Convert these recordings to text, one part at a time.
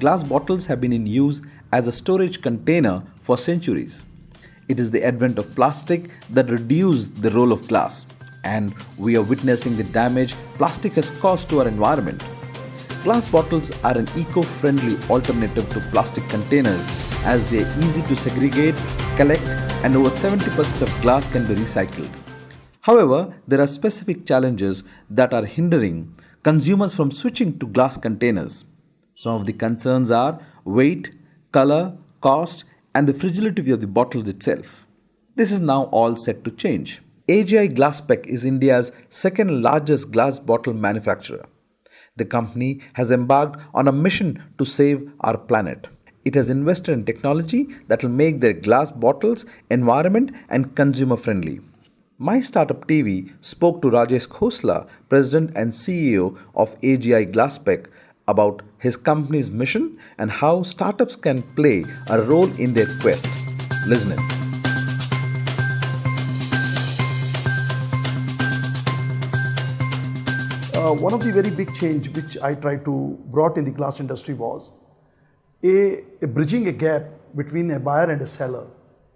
glass bottles have been in use as a storage container for centuries. It is the advent of plastic that reduced the role of glass, and we are witnessing the damage plastic has caused to our environment. Glass bottles are an eco-friendly alternative to plastic containers as they are easy to segregate, collect, and over 70% of glass can be recycled. However, there are specific challenges that are hindering consumers from switching to glass containers. Some of the concerns are weight, color, cost, and the fragility of the bottle itself. This is now all set to change. AGI Glasspec is India's second largest glass bottle manufacturer. The company has embarked on a mission to save our planet. It has invested in technology that will make their glass bottles environment and consumer friendly. My Startup TV spoke to Rajesh Khosla, President and CEO of AGI Glasspec, about his company's mission and how startups can play a role in their quest. Listen in. One of the very big change which I tried to brought in the glass industry was a bridging a gap between a buyer and a seller.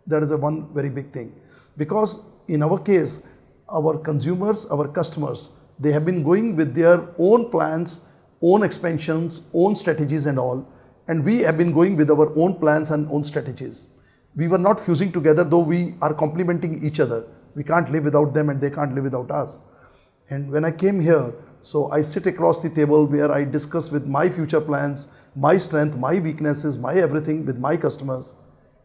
That is a one very big thing, because in our case, our consumers, our customers, they have been going with their own plans, own expansions, own strategies and all, and we have been going with our own plans and own strategies. We were not fusing together, though we are complementing each other. We can't live without them and they can't live without us. And when I came here, so I sit across the table where I discuss with my future plans, my strength, my weaknesses, my everything with my customers,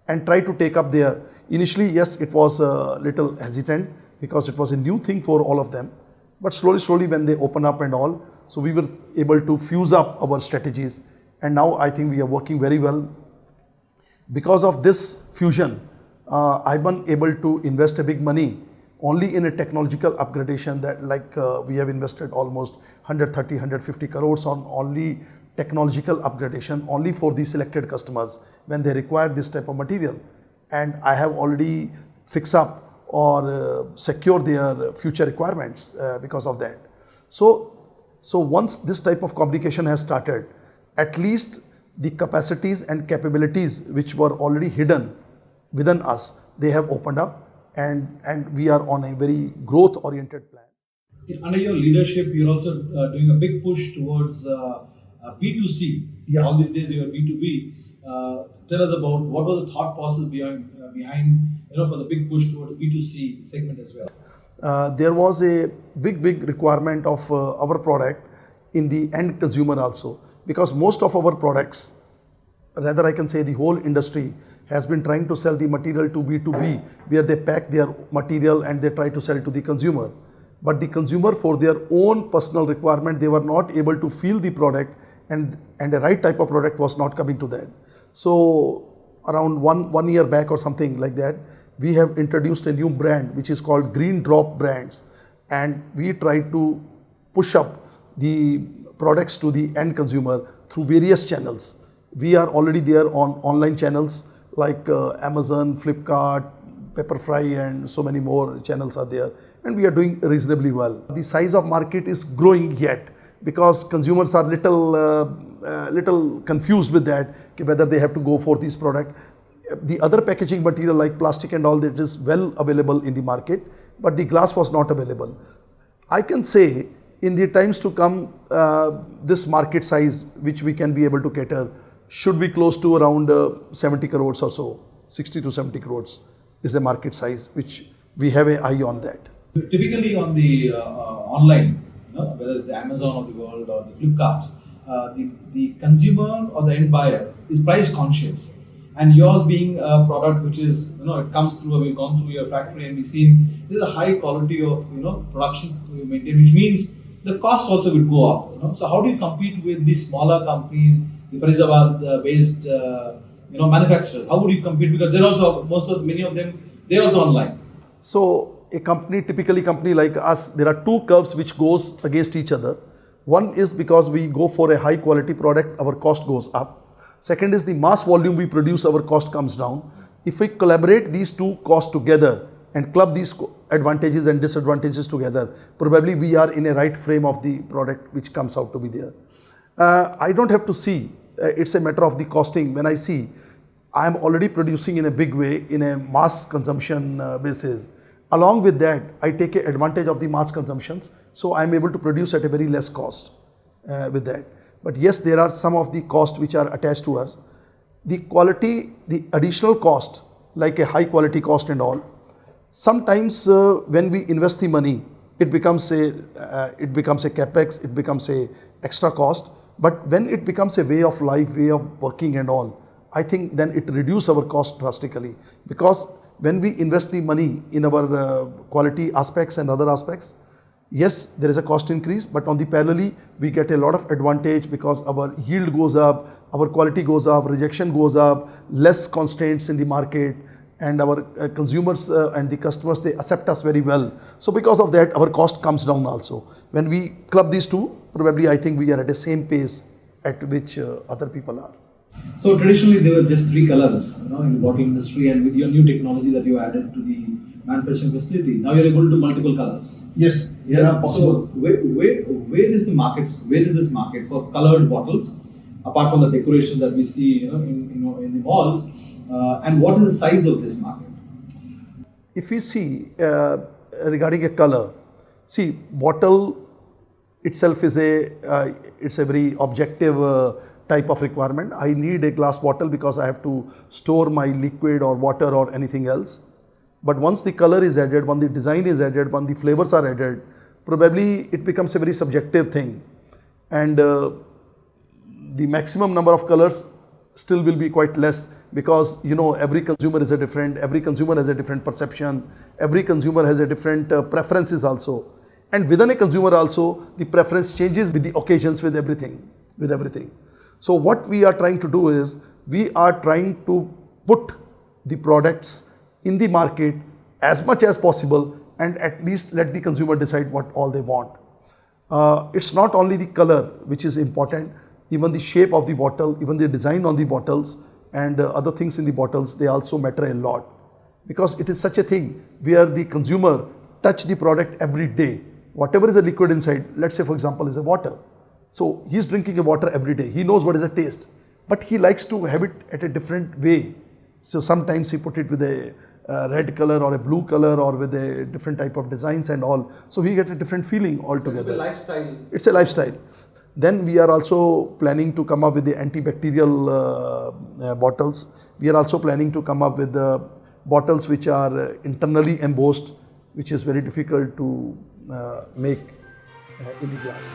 and try to take up their, initially yes, it was a little hesitant because it was a new thing for all of them, but slowly when they open up and all, so we were able to fuse up our strategies, and now I think we are working very well. Because of this fusion, I've been able to invest a big money only in a technological upgradation, that we have invested almost 130, 150 crores on only technological upgradation only for the selected customers when they require this type of material. And I have already fixed up or secured their future requirements because of that. So once this type of communication has started, at least the capacities and capabilities which were already hidden within us, they have opened up, and we are on a very growth oriented plan. Under your leadership, you're also doing a big push towards B2C. Yeah. All these days you are B2B. Tell us about what was the thought process behind for the big push towards B2C segment as well. There was a big requirement of our product in the end consumer also, because most of our products, rather I can say the whole industry, has been trying to sell the material to B2B, where they pack their material and they try to sell to the consumer. But the consumer, for their own personal requirement, they were not able to feel the product, and the right type of product was not coming to that. So around one year back or something like that, we have introduced a new brand which is called Green Drop Brands, and we try to push up the products to the end consumer through various channels. We are already there on online channels like Amazon, Flipkart, Pepperfry, and so many more channels are there, and we are doing reasonably well. The size of market is growing yet, because consumers are little confused with that, whether they have to go for this product. The other packaging material like plastic and all that is well available in the market, but the glass was not available. I can say in the times to come, this market size which we can be able to cater should be close to around 70 crores or so. 60 to 70 crores is the market size, which we have an eye on that. Typically on the online, whether it's the Amazon of the world or the Flipkart, the consumer or the end buyer is price conscious. And yours being a product which is, it comes through, we've gone through your factory and we've seen there's a high quality of, production you maintain, which means the cost also will go up. So how do you compete with these smaller companies, the Faridabad based, manufacturers? How would you compete? Because they're also, many of them, they're also online. So a company, typically company like us, there are two curves which goes against each other. One is because we go for a high quality product, our cost goes up. Second is the mass volume we produce, our cost comes down. If we collaborate these two costs together and club these advantages and disadvantages together, probably we are in a right frame of the product which comes out to be there. I don't have to see it's a matter of the costing. When I see I am already producing in a big way in a mass consumption basis. Along with that, I take advantage of the mass consumptions, so I am able to produce at a very less cost with that. But yes, there are some of the costs which are attached to us. The quality, the additional cost, like a high quality cost and all. Sometimes when we invest the money, it becomes a capex, it becomes a extra cost. But when it becomes a way of life, way of working and all, I think then it reduces our cost drastically, because when we invest the money in our quality aspects and other aspects, yes, there is a cost increase, but on the parallelly, we get a lot of advantage because our yield goes up, our quality goes up, rejection goes up, less constraints in the market, and our consumers and the customers, they accept us very well. So because of that, our cost comes down also. When we club these two, probably I think we are at the same pace at which other people are. So traditionally there were just three colors, in the bottle industry, and with your new technology that you added to the manufacturing facility, now you're able to do multiple colors. Yes, yeah, possible. So where is the markets? Where is this market for colored bottles, apart from the decoration that we see, in the malls, and what is the size of this market? If we see regarding a color, see, bottle itself is it's a very objective type of requirement. I need a glass bottle because I have to store my liquid or water or anything else. But once the color is added, when the design is added, when the flavors are added, probably it becomes a very subjective thing. And the maximum number of colors still will be quite less, because every consumer is different, every consumer has a different perception, every consumer has a different preferences also. And within a consumer also, the preference changes with the occasions, with everything. So what we are trying to do is, we are trying to put the products in the market as much as possible, and at least let the consumer decide what all they want. It's not only the color which is important, even the shape of the bottle, even the design on the bottles and other things in the bottles, they also matter a lot. Because it is such a thing where the consumer touch the product every day. Whatever is a liquid inside, let's say for example is a water. So he's drinking a water every day. He knows what is the taste, but he likes to have it at a different way. So sometimes he put it with a red color or a blue color or with a different type of designs and all. So we get a different feeling altogether. It's a lifestyle. It's a lifestyle. Then we are also planning to come up with the antibacterial bottles. We are also planning to come up with the bottles which are internally embossed, which is very difficult to make in the glass.